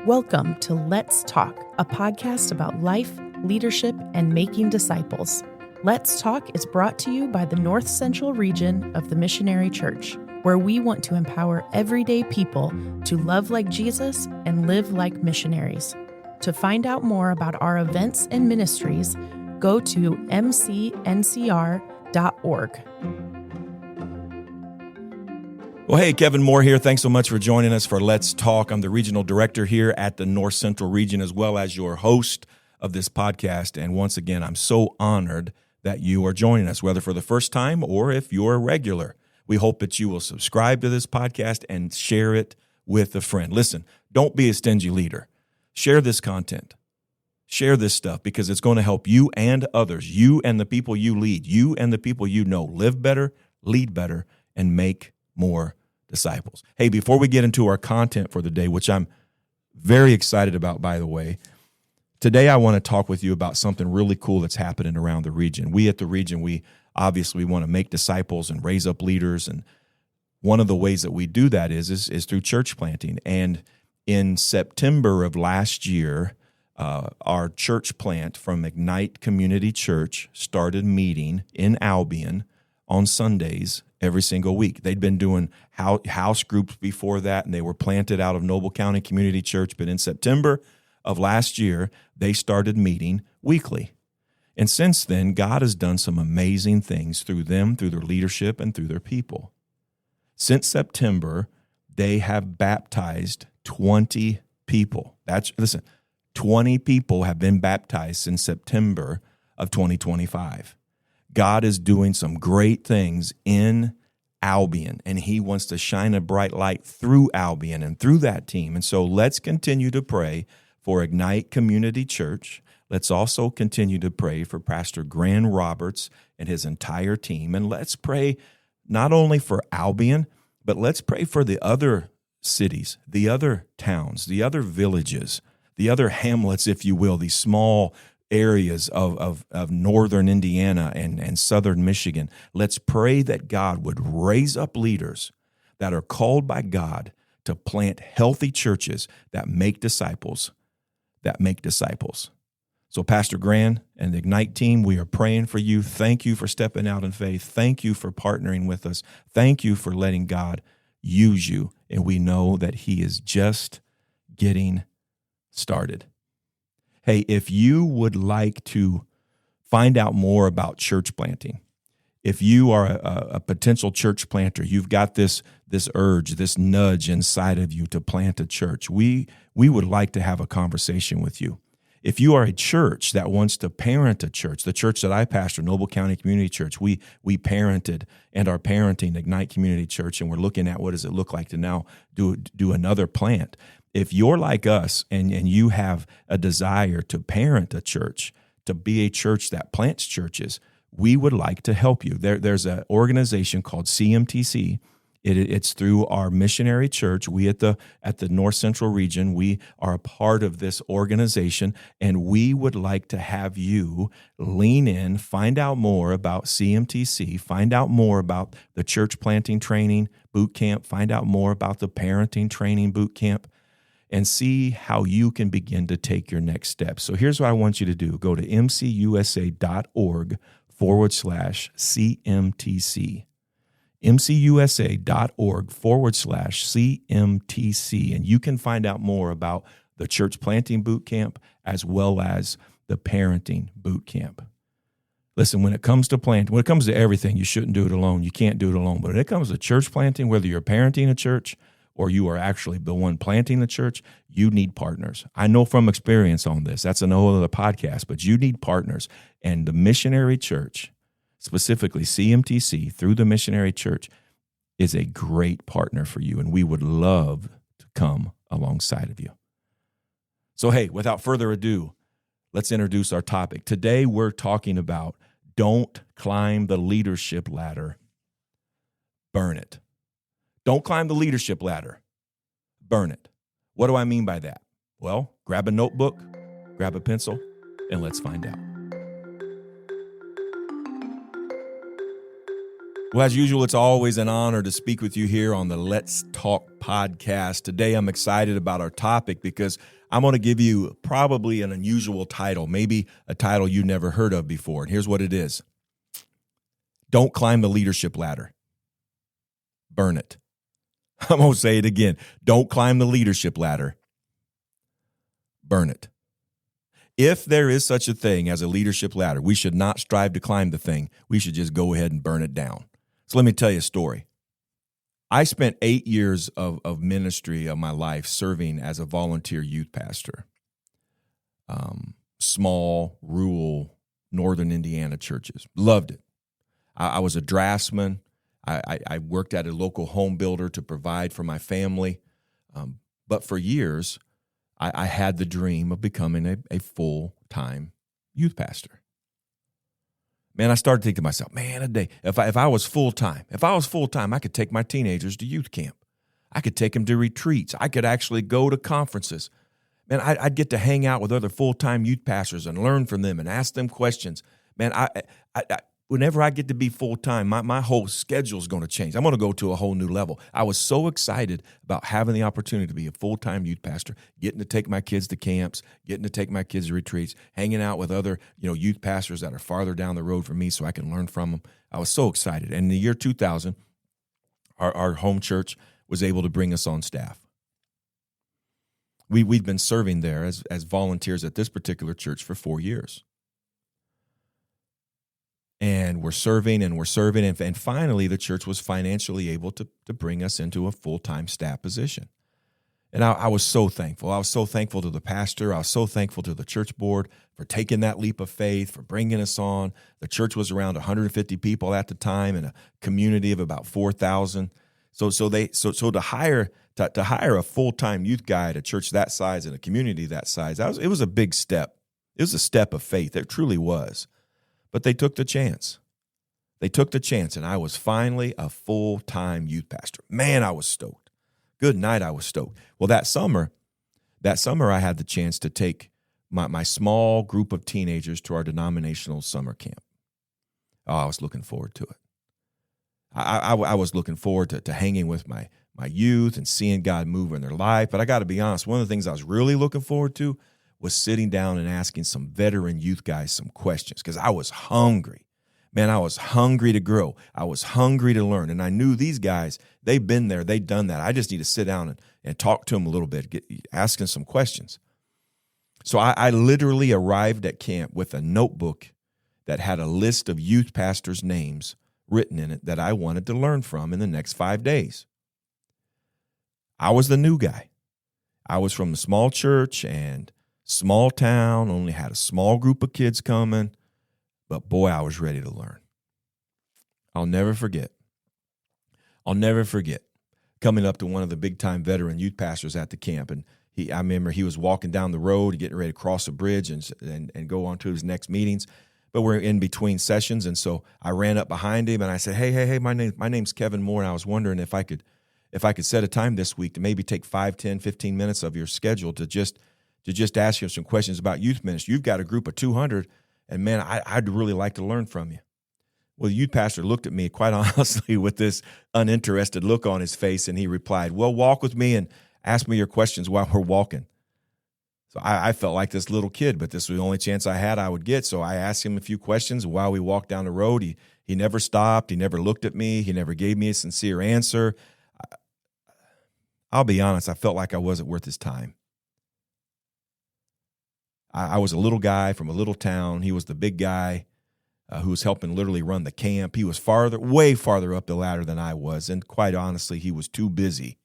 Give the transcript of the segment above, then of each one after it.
Welcome to Let's Talk, a podcast about life, leadership, and making disciples. Let's Talk is brought to you by the North Central region of the Missionary Church, where we want to empower everyday people to love like Jesus and live like missionaries. To find out more about our events and ministries, go to mcncr.org. Well, hey, Kevin Moore here. Thanks so much for joining us for Let's Talk. I'm the regional director here at the North Central region, as well as your host of this podcast. And once again, I'm so honored that you are joining us, whether for the first time or if you're a regular. We hope that you will subscribe to this podcast and share it with a friend. Listen, don't be a stingy leader. Share this content. Share this stuff because it's going to help you and others, you and the people you lead, you and the people you know, live better, lead better, and make more disciples. Hey, before we get into our content for the day, which I'm very excited about, by the way, today I want to talk with you about something really cool that's happening around the region. We at the region, we obviously want to make disciples and raise up leaders, and one of the ways that we do that is through church planting. And in September of last year, our church plant from Ignite Community Church started meeting in Albion on Sundays every single week. They'd been doing house groups before that, and they were planted out of Noble County Community Church. But in September of last year, they started meeting weekly. And since then, God has done some amazing things through them, through their leadership, and through their people. Since September, they have baptized 20 people. 20 people have been baptized since September of 2025. God is doing some great things in Albion, and he wants to shine a bright light through Albion and through that team. And so let's continue to pray for Ignite Community Church. Let's also continue to pray for Pastor Gran Roberts and his entire team. And let's pray not only for Albion, but let's pray for the other cities, the other towns, the other villages, the other hamlets, if you will, these small areas of northern Indiana and southern Michigan. Let's pray that God would raise up leaders that are called by God to plant healthy churches that make disciples, So Pastor Gran and the Ignite team, we are praying for you. Thank you for stepping out in faith. Thank you for partnering with us. Thank you for letting God use you. And we know that he is just getting started. Hey, if you would like to find out more about church planting, if you are a potential church planter, you've got this urge, this nudge inside of you to plant a church, we would like to have a conversation with you. If you are a church that wants to parent a church, the church that I pastor, Noble County Community Church, we parented and are parenting Ignite Community Church, and we're looking at what does it look like to now do another plant. If you're like us and you have a desire to parent a church, to be a church that plants churches, we would like to help you. There's an organization called CMTC. It's through our Missionary Church. We at the North Central region, we are a part of this organization, and we would like to have you lean in, find out more about CMTC, find out more about the church planting training boot camp, find out more about the parenting training boot camp, and see how you can begin to take your next steps. So here's what I want you to do. Go to mcusa.org/CMTC. mcusa.org/CMTC. And you can find out more about the church planting boot camp as well as the parenting boot camp. Listen, when it comes to everything, you shouldn't do it alone. You can't do it alone. But when it comes to church planting, whether you're parenting a church or you are actually the one planting the church, you need partners. I know from experience on this. That's a whole other podcast, but you need partners. And the Missionary Church, specifically CMTC, through the Missionary Church, is a great partner for you, and we would love to come alongside of you. So, hey, without further ado, let's introduce our topic. Today, we're talking about don't climb the leadership ladder, burn it. Don't climb the leadership ladder, burn it. What do I mean by that? Well, grab a notebook, grab a pencil, and let's find out. Well, as usual, it's always an honor to speak with you here on the Let's Talk podcast. Today, I'm excited about our topic because I'm going to give you probably an unusual title, maybe a title you never heard of before. And here's what it is. Don't climb the leadership ladder. Burn it. I'm going to say it again. Don't climb the leadership ladder. Burn it. If there is such a thing as a leadership ladder, we should not strive to climb the thing. We should just go ahead and burn it down. So let me tell you a story. I spent 8 years of ministry of my life serving as a volunteer youth pastor. Small, rural, northern Indiana churches. Loved it. I was a draftsman. I worked at a local home builder to provide for my family. But for years, I had the dream of becoming a full-time youth pastor. Man, I started thinking to myself, man, a day, if I was full-time, I could take my teenagers to youth camp. I could take them to retreats. I could actually go to conferences. Man, I'd get to hang out with other full-time youth pastors and learn from them and ask them questions. Man, whenever I get to be full-time, my whole schedule is going to change. I'm going to go to a whole new level. I was so excited about having the opportunity to be a full-time youth pastor, getting to take my kids to camps, getting to take my kids to retreats, hanging out with other youth pastors that are farther down the road from me so I can learn from them. I was so excited. And in the year 2000, our home church was able to bring us on staff. We'd been serving there as volunteers at this particular church for 4 years. And we're serving, and finally the church was financially able to bring us into a full-time staff position. And I was so thankful. I was so thankful to the pastor. I was so thankful to the church board for taking that leap of faith, for bringing us on. The church was around 150 people at the time in a community of about 4,000. So to hire a full-time youth guy at a church that size and a community that size, it was a big step. It was a step of faith. It truly was. But they took the chance. And I was finally a full-time youth pastor. Man, I was stoked. Good night, I was stoked. Well, that summer I had the chance to take my small group of teenagers to our denominational summer camp. Oh, I was looking forward to it. I was looking forward to hanging with my youth and seeing God move in their life. But I got to be honest, one of the things I was really looking forward to was sitting down and asking some veteran youth guys some questions because I was hungry. Man, I was hungry to grow. I was hungry to learn. And I knew these guys, they've been there, they've done that. I just need to sit down and talk to them a little bit, asking some questions. So I literally arrived at camp with a notebook that had a list of youth pastors' names written in it that I wanted to learn from in the next 5 days. I was the new guy. I was from a small church and small town, only had a small group of kids coming, but boy, I was ready to learn. I'll never forget coming up to one of the big-time veteran youth pastors at the camp, and I remember he was walking down the road, getting ready to cross a bridge and go on to his next meetings, but we're in between sessions, and so I ran up behind him, and I said, hey, my name's Kevin Moore, and I was wondering if I could set a time this week to maybe take 5, 10, 15 minutes of your schedule to just ask you some questions about youth ministry. You've got a group of 200, and man, I'd really like to learn from you. Well, the youth pastor looked at me quite honestly with this uninterested look on his face, and he replied, well, walk with me and ask me your questions while we're walking. So I felt like this little kid, but this was the only chance I would get. So I asked him a few questions while we walked down the road. He never stopped. He never looked at me. He never gave me a sincere answer. I'll be honest, I felt like I wasn't worth his time. I was a little guy from a little town. He was the big guy who was helping literally run the camp. He was way farther up the ladder than I was, and quite honestly, he was too busy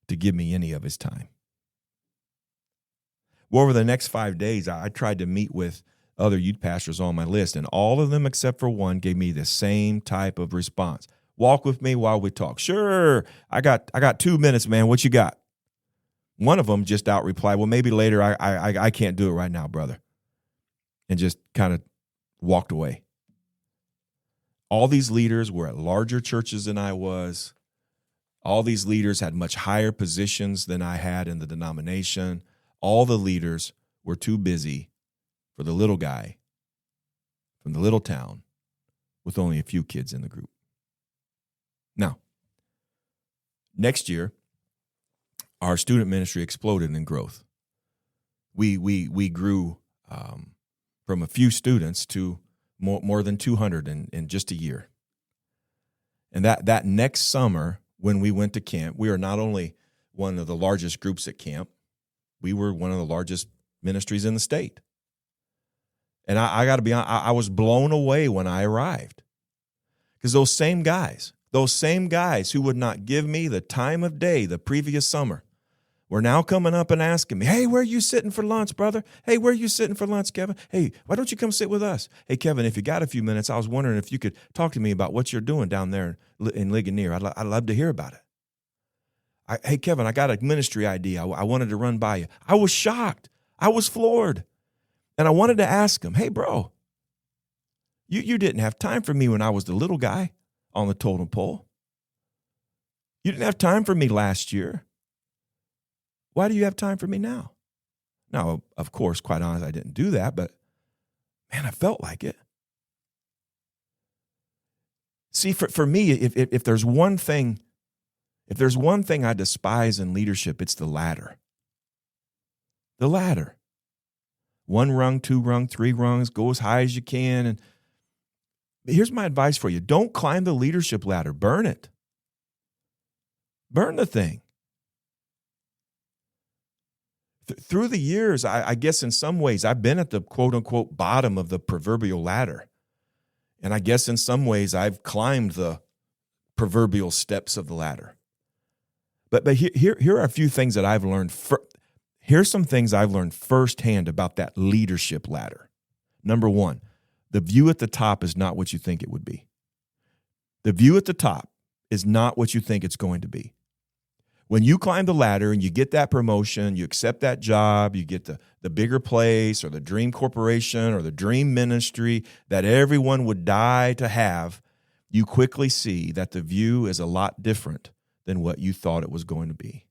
to give me any of his time. Well, over the next 5 days, I tried to meet with other youth pastors on my list, and all of them except for one gave me the same type of response. Walk with me while we talk. Sure, I got 2 minutes, man. What you got? One of them just out replied, well, maybe later. I can't do it right now, brother. And just kind of walked away. All these leaders were at larger churches than I was. All these leaders had much higher positions than I had in the denomination. All the leaders were too busy for the little guy from the little town with only a few kids in the group. Now, next year, our student ministry exploded in growth. We grew from a few students to more than 200 in just a year. And that next summer, when we went to camp, we were not only one of the largest groups at camp, we were one of the largest ministries in the state. And I got to be honest, I was blown away when I arrived. Because those same guys who would not give me the time of day the previous summer, were now coming up and asking me, hey, where are you sitting for lunch, brother? Hey, where are you sitting for lunch, Kevin? Hey, why don't you come sit with us? Hey, Kevin, if you got a few minutes, I was wondering if you could talk to me about what you're doing down there in Ligonier. I'd love to hear about it. Hey, Kevin, I got a ministry idea. I wanted to run by you. I was shocked. I was floored. And I wanted to ask him, hey, bro, you didn't have time for me when I was the little guy on the totem pole. You didn't have time for me last year. Why do you have time for me now? Now, of course, quite honest, I didn't do that, but man, I felt like it. See, for me, if there's one thing I despise in leadership, it's the ladder. The ladder. 1 rung, 2 rung, 3 rungs, go as high as you can. And here's my advice for you. Don't climb the leadership ladder. Burn it. Burn the thing. Through the years, I guess in some ways, I've been at the quote-unquote bottom of the proverbial ladder. And I guess in some ways, I've climbed the proverbial steps of the ladder. But here are a few things that I've learned. Here's some things I've learned firsthand about that leadership ladder. Number 1, the view at the top is not what you think it would be. The view at the top is not what you think it's going to be. When you climb the ladder and you get that promotion, you accept that job, you get the bigger place or the dream corporation or the dream ministry that everyone would die to have, you quickly see that the view is a lot different than what you thought it was going to be.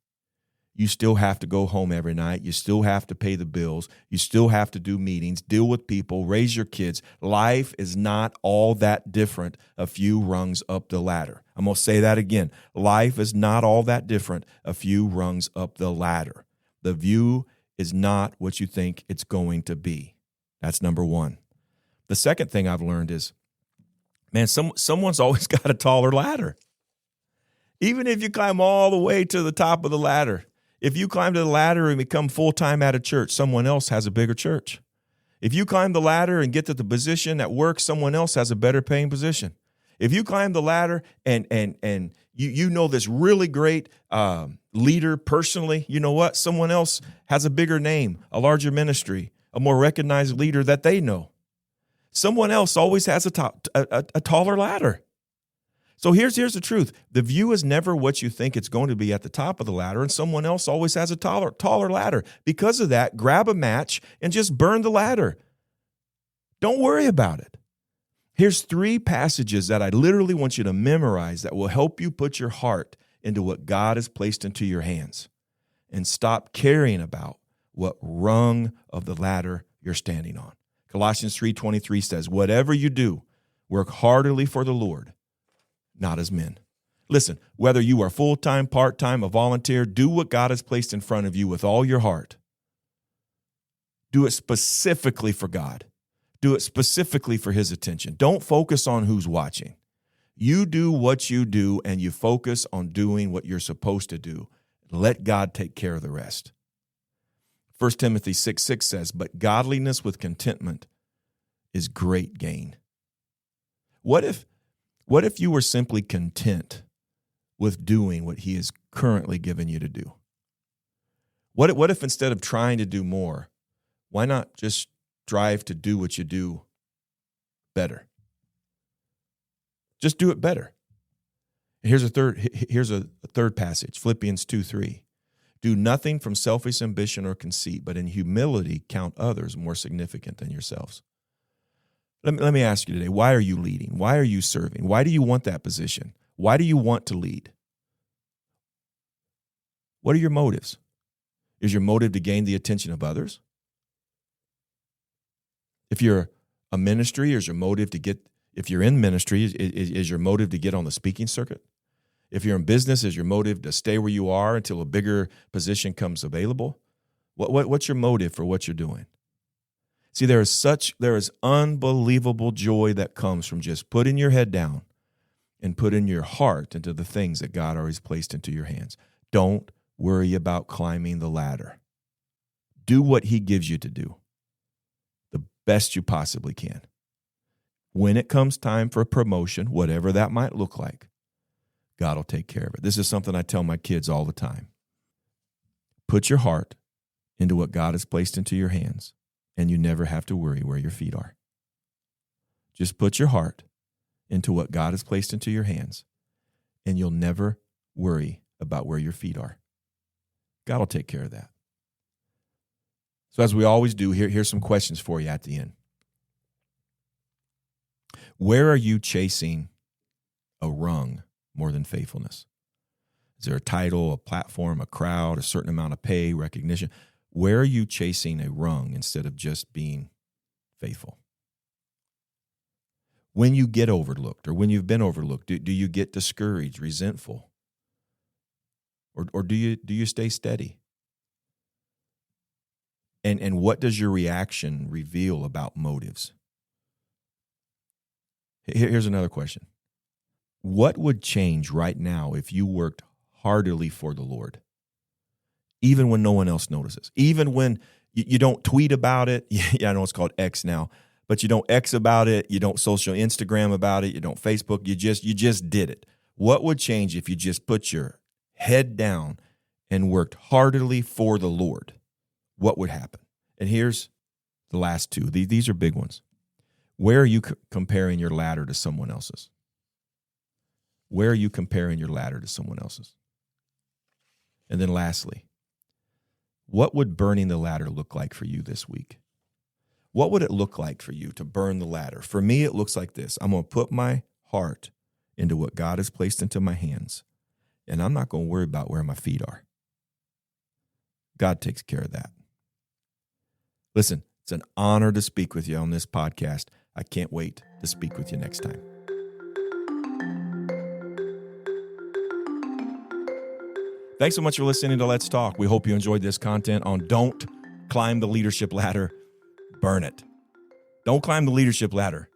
You still have to go home every night. You still have to pay the bills. You still have to do meetings, deal with people, raise your kids. Life is not all that different a few rungs up the ladder. I'm going to say that again. Life is not all that different a few rungs up the ladder. The view is not what you think it's going to be. That's number 1. The second thing I've learned is, man, someone's always got a taller ladder. Even if you climb all the way to the top of the ladder, if you climb to the ladder and become full-time at a church, someone else has a bigger church. If you climb the ladder and get to the position at work, someone else has a better paying position. If you climb the ladder and you know this really great leader personally, you know what? Someone else has a bigger name, a larger ministry, a more recognized leader that they know. Someone else always has a taller ladder. So here's the truth. The view is never what you think it's going to be at the top of the ladder, and someone else always has a taller ladder. Because of that, grab a match and just burn the ladder. Don't worry about it. Here's 3 passages that I literally want you to memorize that will help you put your heart into what God has placed into your hands and stop caring about what rung of the ladder you're standing on. Colossians 3:23 says, whatever you do, work heartily for the Lord, not as men. Listen, whether you are full-time, part-time, a volunteer, do what God has placed in front of you with all your heart. Do it specifically for God. Do it specifically for His attention. Don't focus on who's watching. You do what you do, and you focus on doing what you're supposed to do. Let God take care of the rest. 1 Timothy 6:6 says, but godliness with contentment is great gain. What if you were simply content with doing what He has currently given you to do? What if instead of trying to do more, why not just strive to do what you do better? Just do it better. Here's a third passage, Philippians 2:3. Do nothing from selfish ambition or conceit, but in humility count others more significant than yourselves. Let me ask you today, why are you leading? Why are you serving? Why do you want that position? Why do you want to lead? What are your motives? Is your motive to gain the attention of others? If you're a ministry, is your motive to get If you're in ministry, is your motive to get on the speaking circuit? If you're in business, is your motive to stay where you are until a bigger position comes available? What's your motive for what you're doing? See, there is unbelievable joy that comes from just putting your head down and putting your heart into the things that God already placed into your hands. Don't worry about climbing the ladder. Do what he gives you to do, the best you possibly can. When it comes time for a promotion, whatever that might look like, God will take care of it. This is something I tell my kids all the time. Put your heart into what God has placed into your hands, and you never have to worry where your feet are. Just put your heart into what God has placed into your hands, and you'll never worry about where your feet are. God will take care of that. So as we always do, here's some questions for you at the end. Where are you chasing a rung more than faithfulness? Is there a title, a platform, a crowd, a certain amount of pay, recognition? Where are you chasing a rung instead of just being faithful? When you get overlooked or when you've been overlooked, do you get discouraged, resentful? Or do you stay steady? And what does your reaction reveal about motives? Here's another question. What would change right now if you worked heartily for the Lord, even when no one else notices, even when you don't tweet about it? Yeah, I know it's called X now, but you don't X about it. You don't social Instagram about it. You don't Facebook. You just did it. What would change if you just put your head down and worked heartily for the Lord? What would happen? And here's the last two. These are big ones. Where are you comparing your ladder to someone else's? Where are you comparing your ladder to someone else's? And then lastly, what would burning the ladder look like for you this week? What would it look like for you to burn the ladder? For me, it looks like this. I'm going to put my heart into what God has placed into my hands, and I'm not going to worry about where my feet are. God takes care of that. Listen, it's an honor to speak with you on this podcast. I can't wait to speak with you next time. Thanks so much for listening to Let's Talk. We hope you enjoyed this content on don't climb the leadership ladder, burn it. Don't climb the leadership ladder,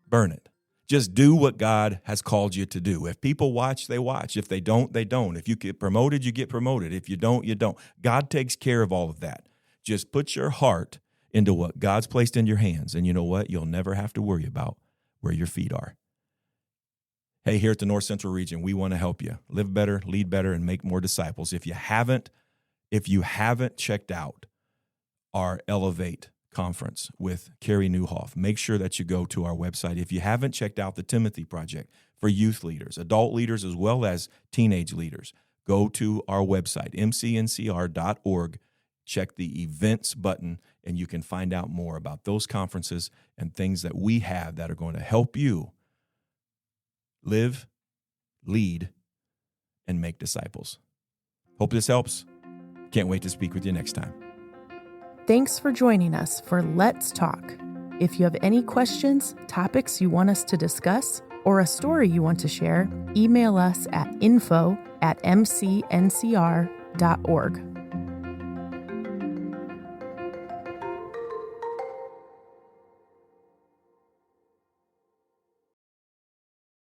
burn it. Just do what God has called you to do. If people watch, they watch. If they don't, they don't. If you get promoted, you get promoted. If you don't, you don't. God takes care of all of that. Just put your heart into what God's placed in your hands, and you know what? You'll never have to worry about where your feet are. Hey, here at the North Central region, we want to help you live better, lead better, and make more disciples. If you haven't checked out our Elevate conference with Carrie Newhoff, make sure that you go to our website. If you haven't checked out the Timothy Project for youth leaders, adult leaders, as well as teenage leaders, go to our website, mcncr.org. Check the events button, and you can find out more about those conferences and things that we have that are going to help you live, lead, and make disciples. Hope this helps. Can't wait to speak with you next time. Thanks for joining us for Let's Talk. If you have any questions, topics you want us to discuss, or a story you want to share, email us at info@mcncr.org.